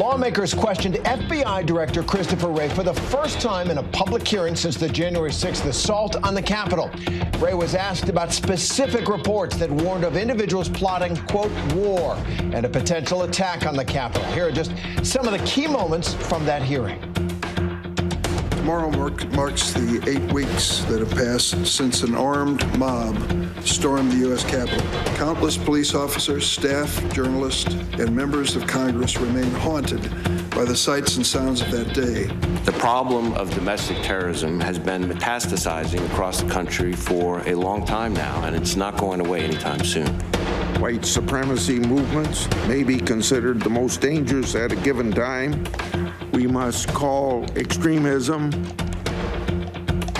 Lawmakers questioned FBI Director Chris Wray for the first time in a public hearing since the January 6th assault on the Capitol. Wray was asked about specific reports that warned of individuals plotting, quote, war and a potential attack on the Capitol. Here are just some of the key moments from that hearing. Tomorrow marks the 8 weeks that have passed since an armed mob stormed the U.S. Capitol. Countless police officers, staff, journalists, and members of Congress remain haunted by the sights and sounds of that day. The problem of domestic terrorism has been metastasizing across the country for a long time now, and it's not going away anytime soon. White supremacy movements may be considered the most dangerous at a given time. We must call extremism,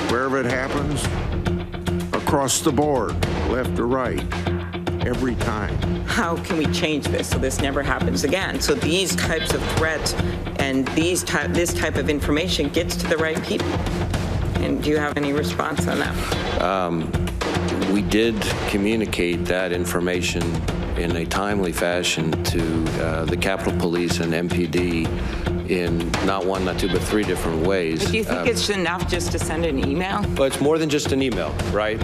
wherever it happens, across the board, left or right, every time. How can we change this so this never happens again? So these types of threats and this type of information gets to the right people. And do you have any response on that? We did communicate that information in a timely fashion to the Capitol Police and MPD in not one, not two, but 3 different ways. But do you think it's enough just to send an email? Well, it's more than just an email, right?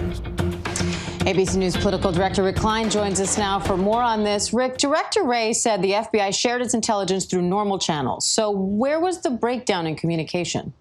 ABC News political director Rick KLEIN joins us now for more on this. Rick, Director Wray said the FBI shared its intelligence through normal channels. So where was the breakdown in communication?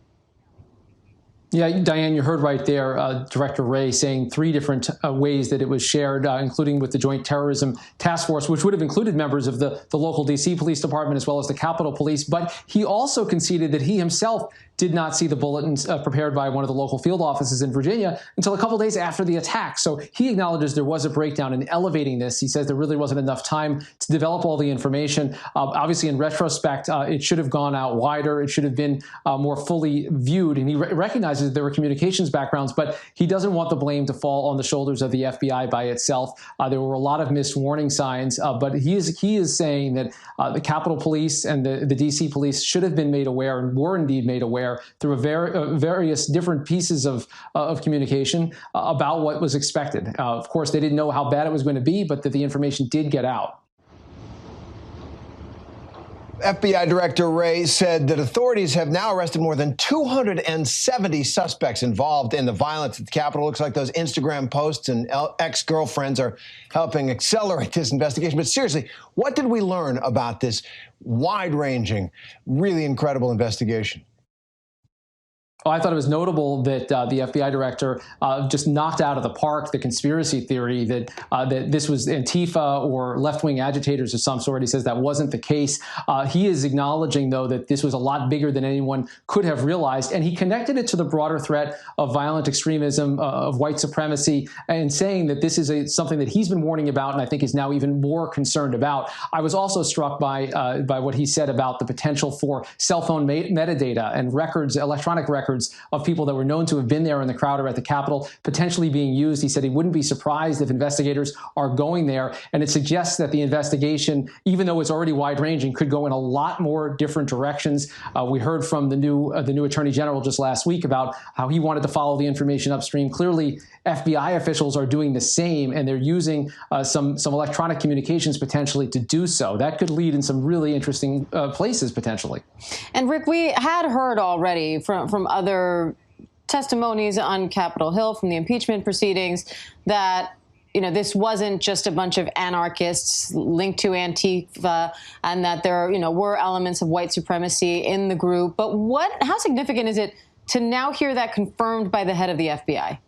Yeah, Diane, you heard right there, Director Wray saying 3 different ways that it was shared, including with the Joint Terrorism Task Force, which would have included members of the local D.C. Police Department as well as the Capitol Police. But he also conceded that he himself did not see the bulletins prepared by one of the local field offices in Virginia until a couple days after the attack. So he acknowledges there was a breakdown in elevating this. He says there really wasn't enough time to develop all the information. Obviously, in retrospect, it should have gone out wider. It should have been more fully viewed. And he recognizes there were communications backgrounds, but he doesn't want the blame to fall on the shoulders of the FBI by itself. There were a lot of missed warning signs, but he is saying that the Capitol Police and the D.C. Police should have been made aware and were indeed made aware through various different pieces of communication about what was expected. Of course, they didn't know how bad it was going to be, but that the information did get out. FBI Director Wray said that authorities have now arrested more than 270 suspects involved in the violence at the Capitol. Looks like those Instagram posts and ex-girlfriends are helping accelerate this investigation. But seriously, what did we learn about this wide-ranging, really incredible investigation? Oh, I thought it was notable that the FBI director just knocked out of the park the conspiracy theory that that this was Antifa or left-wing agitators of some sort. He says that wasn't the case. He is acknowledging, though, that this was a lot bigger than anyone could have realized, and he connected it to the broader threat of violent extremism, of white supremacy, and saying that this is something that he's been warning about and I think is now even more concerned about. I was also struck by what he said about the potential for cell phone metadata and records, electronic records, of people that were known to have been there in the crowd or at the Capitol potentially being used. He said he wouldn't be surprised if investigators are going there, and it suggests that the investigation, even though it's already wide-ranging, could go in a lot more different directions. We heard from the new Attorney General just last week about how he wanted to follow the information upstream. Clearly, FBI officials are doing the same, and they're using some electronic communications potentially to do so. That could lead in some really interesting places potentially. And Rick, we had heard already from other testimonies on Capitol Hill from the impeachment proceedings that this wasn't just a bunch of anarchists linked to Antifa, and that there were elements of white supremacy in the group. But how significant is it to now hear that confirmed by the head of the FBI?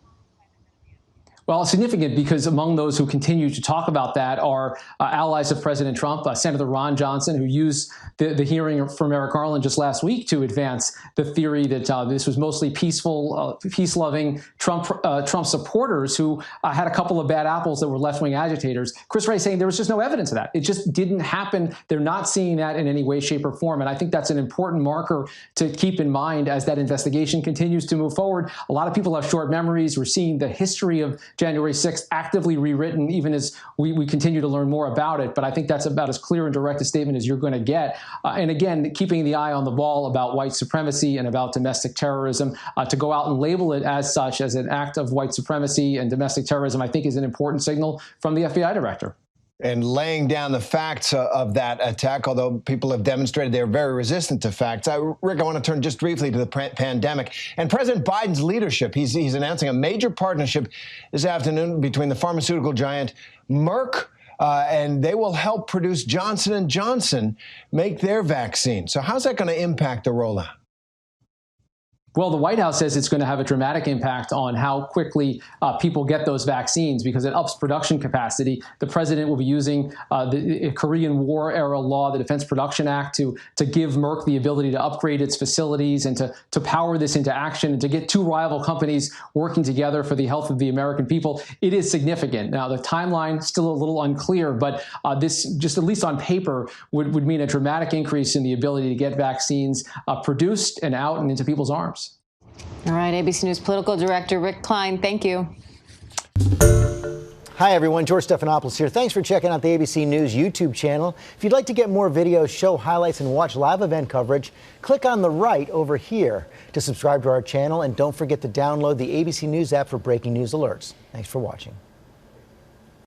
Well, it's significant because among those who continue to talk about that are allies of President Trump, Senator Ron Johnson, who used the hearing from Merrick Garland just last week to advance the theory that this was mostly peaceful, peace-loving Trump supporters who had a couple of bad apples that were left-wing agitators. Chris Wray saying there was just no evidence of that. It just didn't happen. They're not seeing that in any way, shape, or form. And I think that's an important marker to keep in mind as that investigation continues to move forward. A lot of people have short memories. We're seeing the history of January 6th actively rewritten, even as we continue to learn more about it. But I think that's about as clear and direct a statement as you're going to get. And again, keeping the eye on the ball about white supremacy and about domestic terrorism, to go out and label it as such, as an act of white supremacy and domestic terrorism, I think is an important signal from the FBI director. and laying down the facts of that attack, although people have demonstrated they're very resistant to facts. Rick, I want to turn just briefly to the pandemic and President Biden's leadership. He's announcing a major partnership this afternoon between the pharmaceutical giant Merck and they will help produce Johnson & Johnson make their vaccine. So how's that going to impact the rollout? Well, the White House says it's going to have a dramatic impact on how quickly people get those vaccines because it ups production capacity. The president will be using the Korean War era law, the Defense Production Act, to give Merck the ability to upgrade its facilities and to power this into action and to get two rival companies working together for the health of the American people. It is significant. Now, the timeline still a little unclear, but this, just at least on paper, would mean a dramatic increase in the ability to get vaccines produced and out and into people's arms. All right, ABC News Political Director Rick Klein, thank you. Hi, everyone. George Stephanopoulos here. Thanks for checking out the ABC News YouTube channel. If you'd like to get more videos, show highlights, and watch live event coverage, click on the right over here to subscribe to our channel. And don't forget to download the ABC News app for breaking news alerts. Thanks for watching.